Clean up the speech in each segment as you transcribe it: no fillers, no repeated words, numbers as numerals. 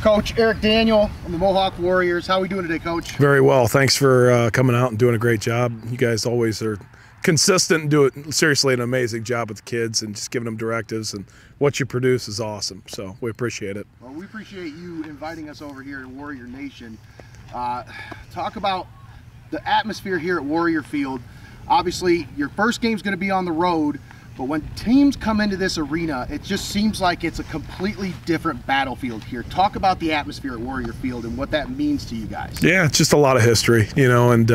Coach Eric Daniel from the Mohawk Warriors. How are we doing today, Coach? Very well. Thanks for coming out and doing a great job. You guys always are consistent and do it seriously an amazing job with the kids and just giving them directives, and what you produce is awesome. So we appreciate it. Well, we appreciate you inviting us over here to Warrior Nation. Talk about the atmosphere here at Warrior Field. Obviously, your first game's going to be on the road, but when teams come into this arena, it just seems like it's a completely different battlefield here. Talk about the atmosphere at Warrior Field and what that means to you guys. Yeah, it's just a lot of history, you know, and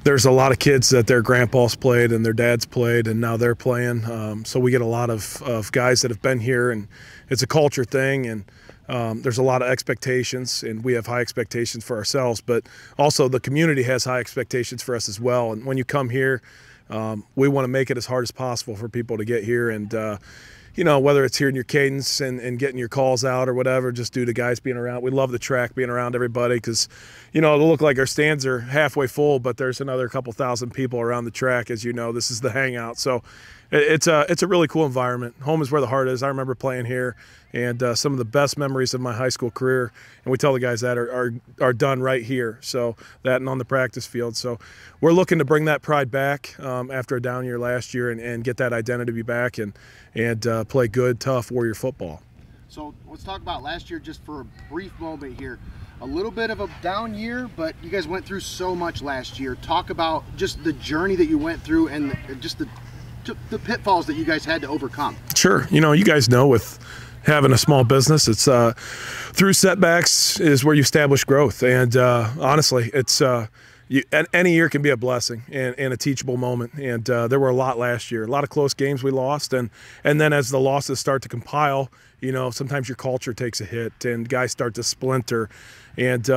there's a lot of kids that their grandpas played and their dads played, and now they're playing. So we get a lot of guys that have been here, and it's a culture thing, and there's a lot of expectations, and we have high expectations for ourselves, but also the community has high expectations for us as well. And when you come here, we want to make it as hard as possible for people to get here, and you know, whether it's hearing your cadence and getting your calls out or whatever, just due to guys being around. We love the track, being around everybody, because, you know, it'll look like our stands are halfway full, but there's another couple thousand people around the track. As you know, this is the hangout. So it's a really cool environment. Home is where the heart is. I remember playing here, and some of the best memories of my high school career, and we tell the guys that are done right here. So that and on the practice field. So we're looking to bring that pride back after a down year last year, and get that identity back, and play good, tough Warrior football. So let's talk about last year just for a brief moment here. A little bit of a down year, but you guys went through so much last year. Talk about just the journey that you went through, and just the pitfalls that you guys had to overcome. Sure. You know, you guys know with having a small business, it's through setbacks is where you establish growth. And honestly, it's any year can be a blessing and a teachable moment. And there were a lot last year, a lot of close games we lost. And then as the losses start to compile, you know, sometimes your culture takes a hit and guys start to splinter. And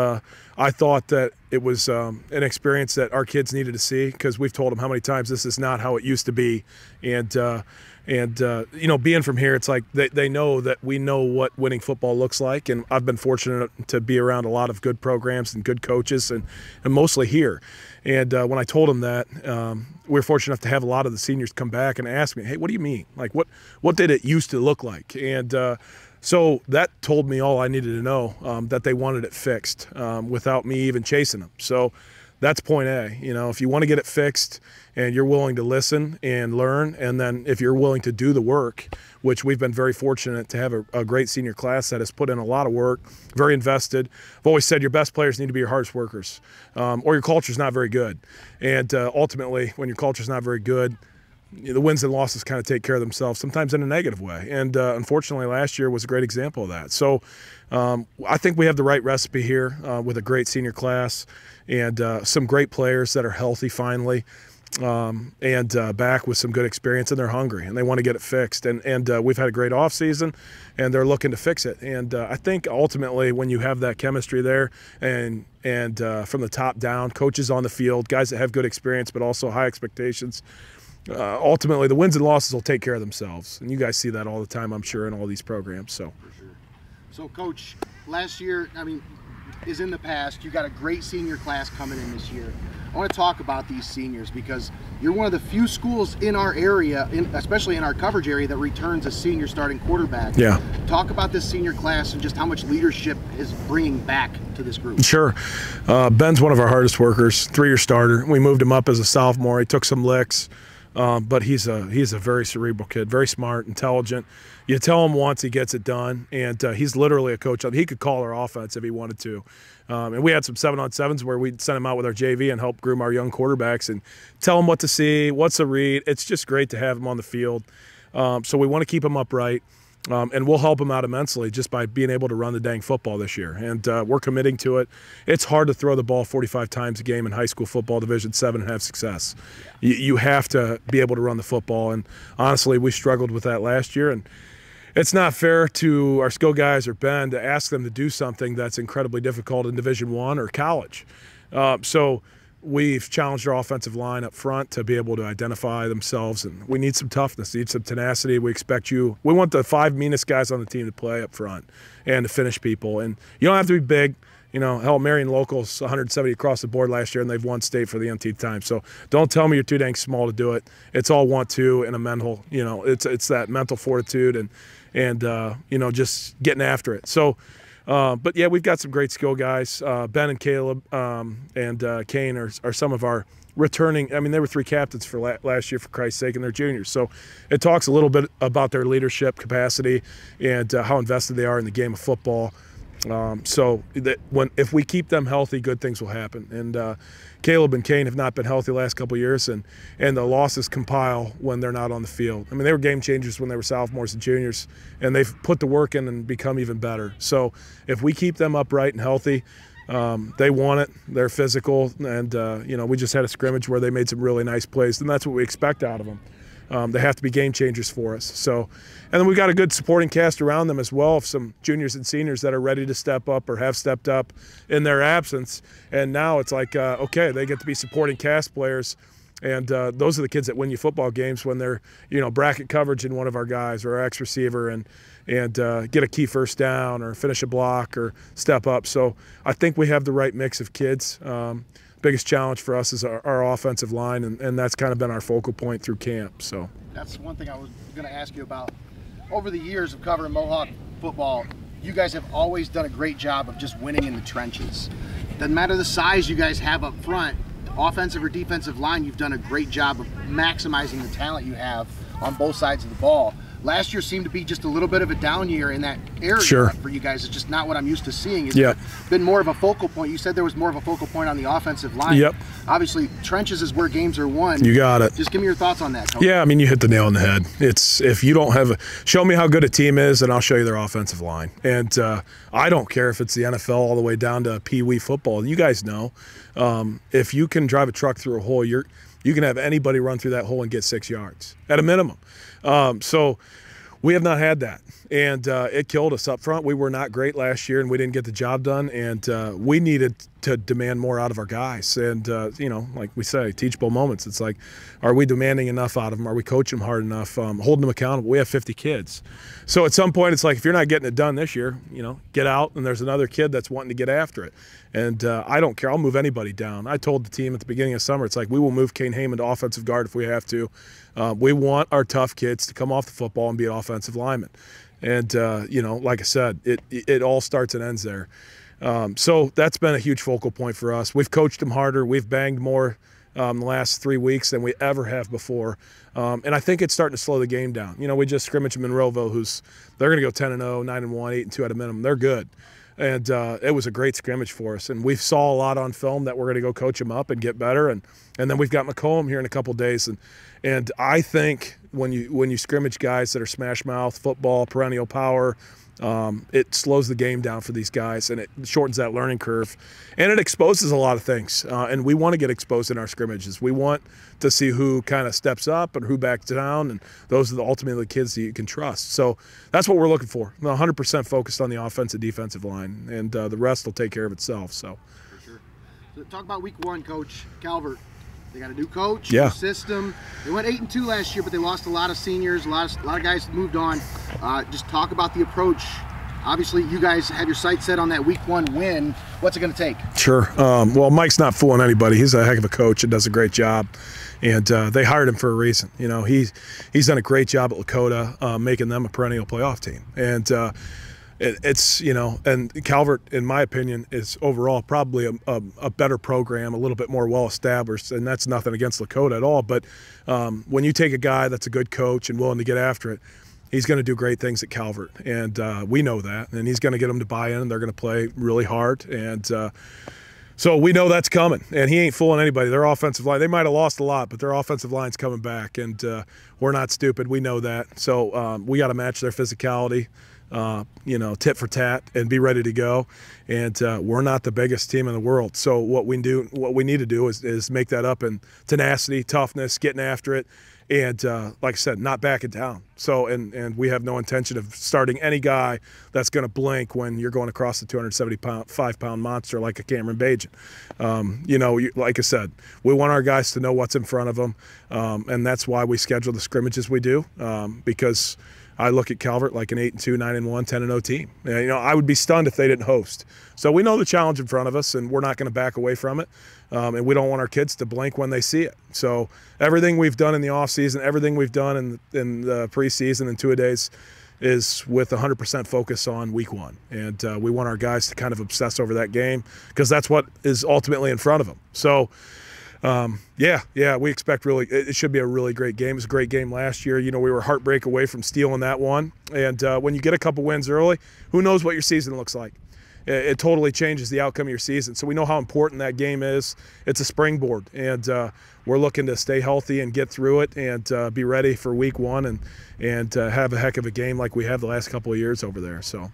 I thought that it was an experience that our kids needed to see, because we've told them how many times this is not how it used to be. And you know, being from here, it's like they know that we know what winning football looks like, and I've been fortunate to be around a lot of good programs and good coaches, and mostly here. And when I told them that, we were fortunate enough to have a lot of the seniors come back and ask me, hey, what do you mean? Like, what did it used to look like? And so that told me all I needed to know, that they wanted it fixed without me even chasing them. So that's point A. You know, if you want to get it fixed and you're willing to listen and learn, and then if you're willing to do the work, which we've been very fortunate to have a great senior class that has put in a lot of work, very invested. I've always said your best players need to be your hardest workers, or your culture's not very good. And ultimately, when your culture's not very good, the wins and losses kind of take care of themselves, sometimes in a negative way. And unfortunately, last year was a great example of that. So I think we have the right recipe here with a great senior class and some great players that are healthy finally, and back with some good experience, and they're hungry and they want to get it fixed. And we've had a great offseason, and they're looking to fix it. And I think ultimately when you have that chemistry there, and from the top down, coaches on the field, guys that have good experience but also high expectations, ultimately the wins and losses will take care of themselves. And you guys see that all the time, I'm sure, in all these programs. So for sure. So Coach, last year, I mean, is in the past. You got a great senior class coming in this year. I want to talk about these seniors, because you're one of the few schools in our area, especially in our coverage area, that returns a senior starting quarterback. Yeah. Talk about this senior class and just how much leadership is bringing back to this group. Sure. Ben's one of our hardest workers, 3-year starter. We moved him up as a sophomore. He took some licks. But he's a very cerebral kid, very smart, intelligent. You tell him once, he gets it done, and he's literally a coach. He could call our offense if he wanted to. And we had some 7-on-7s where we'd send him out with our JV and help groom our young quarterbacks and tell him what to see, what's a read. It's just great to have him on the field. So we want to keep him upright. And we'll help them out immensely just by being able to run the dang football this year. And we're committing to it. It's hard to throw the ball 45 times a game in high school football Division VII and have success. You have to be able to run the football. And honestly, we struggled with that last year. And it's not fair to our skill guys or Ben to ask them to do something that's incredibly difficult in Division I or college. So we've challenged our offensive line up front to be able to identify themselves, and we need some toughness, need some tenacity. We want the 5 meanest guys on the team to play up front and to finish people. And you don't have to be big. hell, Marion Locals 170 across the board last year, and they've won state for the umpteenth time. So don't tell me you're too dang small to do it. It's all want to and a mental, it's that mental fortitude and just getting after it. So, but yeah, we've got some great skill guys. Ben and Caleb and Kane are some of our returning. I mean, they were 3 captains for last year, for Christ's sake, and they're juniors. So it talks a little bit about their leadership capacity and how invested they are in the game of football. So that if we keep them healthy, good things will happen. And Caleb and Kane have not been healthy the last couple of years, and the losses compile when they're not on the field. I mean, they were game changers when they were sophomores and juniors, and they've put the work in and become even better. So if we keep them upright and healthy, they want it. They're physical, and we just had a scrimmage where they made some really nice plays, and that's what we expect out of them. They have to be game changers for us. So, and then we've got a good supporting cast around them as well, of some juniors and seniors that are ready to step up or have stepped up in their absence. And now it's like, okay, they get to be supporting cast players. And those are the kids that win you football games when they're, bracket coverage in one of our guys or our X receiver and get a key first down or finish a block or step up. So I think we have the right mix of kids. Biggest challenge for us is our offensive line, and that's kind of been our focal point through camp. So that's one thing I was going to ask you about. Over the years of covering Mohawk football, you guys have always done a great job of just winning in the trenches. Doesn't matter the size you guys have up front, offensive or defensive line, you've done a great job of maximizing the talent you have on both sides of the ball. Last year seemed to be just a little bit of a down year in that area for you guys. It's just not what I'm used to seeing. It's been more of a focal point. You said there was more of a focal point on the offensive line. Yep. Obviously, trenches is where games are won. You got it. Just give me your thoughts on that, Coach. Yeah, I mean, you hit the nail on the head. It's if you don't have show me how good a team is, and I'll show you their offensive line. And I don't care if it's the NFL all the way down to Pee Wee football. You guys know, if you can drive a truck through a hole, you can have anybody run through that hole and get 6 yards at a minimum. So we have not had that, and it killed us up front. We were not great last year, and we didn't get the job done, and we needed to demand more out of our guys. And, like we say, teachable moments. It's like, are we demanding enough out of them? Are we coaching them hard enough, holding them accountable? We have 50 kids. So at some point, it's like, if you're not getting it done this year, get out, and there's another kid that's wanting to get after it. And I don't care. I'll move anybody down. I told the team at the beginning of summer, it's like, we will move Kane Heyman to offensive guard if we have to. We want our tough kids to come off the football and be an offensive lineman. And, like I said, it all starts and ends there. So that's been a huge focal point for us. We've coached them harder. We've banged more the last 3 weeks than we ever have before. And I think it's starting to slow the game down. We just scrimmaged Monroeville, they're going to go 10-0, 9-1, 8-2 at a minimum. They're good. And it was a great scrimmage for us. And we saw a lot on film that we're going to go coach them up and get better. And then we've got Macomb here in a couple of days. And I think when you scrimmage guys that are smash mouth, football, perennial power, it slows the game down for these guys, and it shortens that learning curve, and it exposes a lot of things. And we want to get exposed in our scrimmages. We want to see who kind of steps up and who backs down, and those are ultimately the kids that you can trust. So that's what we're looking for. 100% focused on the offensive, defensive line, and the rest will take care of itself. So, for sure. So talk about week 1, Coach Calvert. They got a new coach, new system. They went 8-2 last year, but they lost a lot of seniors. A lot of guys moved on. Just talk about the approach. Obviously, you guys had your sights set on that week 1 win. What's it going to take? Sure. Well, Mike's not fooling anybody. He's a heck of a coach and does a great job. And they hired him for a reason. He's done a great job at Lakota, making them a perennial playoff team. And it's and Calvert, in my opinion, is overall probably a better program, a little bit more well established, and that's nothing against Lakota at all. But when you take a guy that's a good coach and willing to get after it, he's going to do great things at Calvert, and we know that. And he's going to get them to buy in, and they're going to play really hard. And so we know that's coming, and he ain't fooling anybody. Their offensive line, they might have lost a lot, but their offensive line's coming back, and we're not stupid. We know that. So we got to match their physicality. Tit for tat, and be ready to go. And we're not the biggest team in the world. So what we need to do is make that up in tenacity, toughness, getting after it, and like I said, not backing down. So and we have no intention of starting any guy that's going to blink when you're going across the 275-pound monster like a Cameron Bajan. Like I said, we want our guys to know what's in front of them, and that's why we schedule the scrimmages we do, because I look at Calvert like an 8-2, 9-1, 10-0 team. You know, I would be stunned if they didn't host. So we know the challenge in front of us, and we're not going to back away from it. And we don't want our kids to blink when they see it. So everything we've done in the offseason, everything we've done in the preseason and two-a-days is with 100% focus on week one. And we want our guys to kind of obsess over that game because that's what is ultimately in front of them. So, yeah, we expect it should be a really great game. It was a great game last year. You know, we were heartbreak away from stealing that one. And when you get a couple wins early, who knows what your season looks like. It totally changes the outcome of your season. So we know how important that game is. It's a springboard, and we're looking to stay healthy and get through it and be ready for week one and have a heck of a game like we have the last couple of years over there. So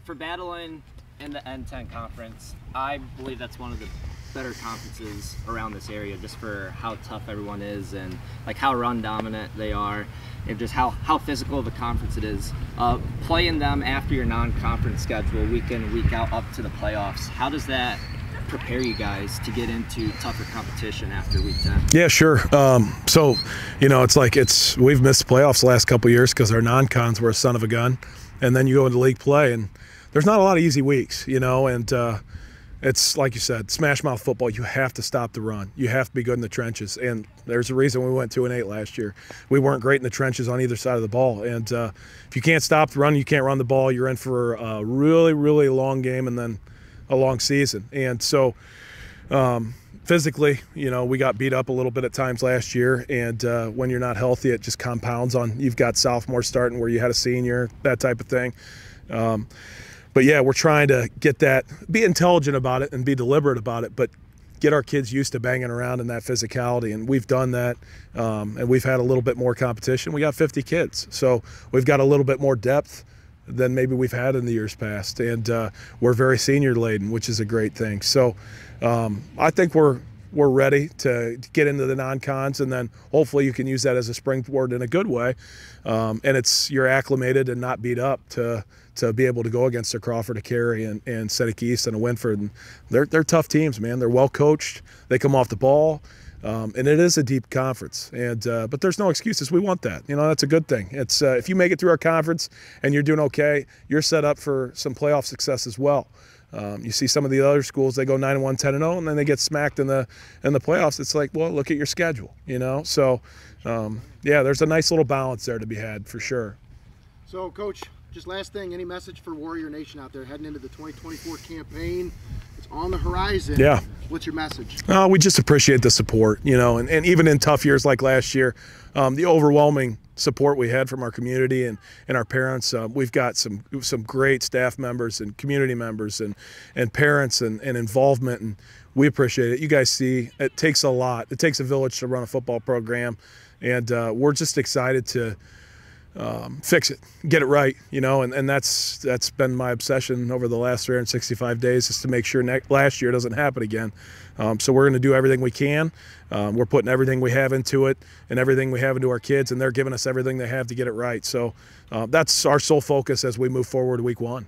for battling in the N10 conference, I believe that's one of the better conferences around this area, just for how tough everyone is and like how run dominant they are, and just how physical of a conference it is. Playing them after your non-conference schedule, week in, week out, up to the playoffs, how does that prepare you guys to get into tougher competition after week 10? Yeah, sure. So, you know, we've missed playoffs the last couple of years because our non-cons were a son of a gun, and then you go into league play, and there's not a lot of easy weeks, you know, and it's like you said, smash mouth football. You have to stop the run. You have to be good in the trenches. And there's a reason we went 2-8 last year. We weren't great in the trenches on either side of the ball. And if you can't stop the run, you can't run the ball, you're in for a really, really long game and then a long season. And so physically, you know, we got beat up a little bit at times last year. And when you're not healthy, it just compounds on. You've got sophomore starting where you had a senior, that type of thing. But yeah, we're trying to get that, be intelligent about it and be deliberate about it, but get our kids used to banging around in that physicality. And we've done that, and we've had a little bit more competition. We got 50 kids, so we've got a little bit more depth than maybe we've had in the years past. And we're very senior laden, which is a great thing. So I think we're ready to get into the non-cons, and then hopefully you can use that as a springboard in a good way. And you're acclimated and not beat up to be able to go against a Crawford, a Cary, and Seneca East and a Winford. And they're tough teams, man. They're well coached. They come off the ball, and it is a deep conference. And but there's no excuses. We want that. You know, that's a good thing. It's if you make it through our conference and you're doing okay, you're set up for some playoff success as well. You see some of the other schools, they go 9-1, 10-0, and then they get smacked in the playoffs. It's like, well, look at your schedule, you know. So, yeah, there's a nice little balance there to be had for sure. So, Coach, just last thing, any message for Warrior Nation out there heading into the 2024 campaign? It's on the horizon. Yeah. What's your message? We just appreciate the support, you know, and even in tough years like last year, the overwhelming support we had from our community and our parents. We've got some great staff members and community members and parents and involvement, and we appreciate it. You guys see, it takes a lot. It takes a village to run a football program, and we're just excited to fix it, get it right, you know, and that's been my obsession over the last 365 days, is to make sure last year doesn't happen again. So we're going to do everything we can. We're putting everything we have into it and everything we have into our kids, and they're giving us everything they have to get it right. So that's our sole focus as we move forward week one.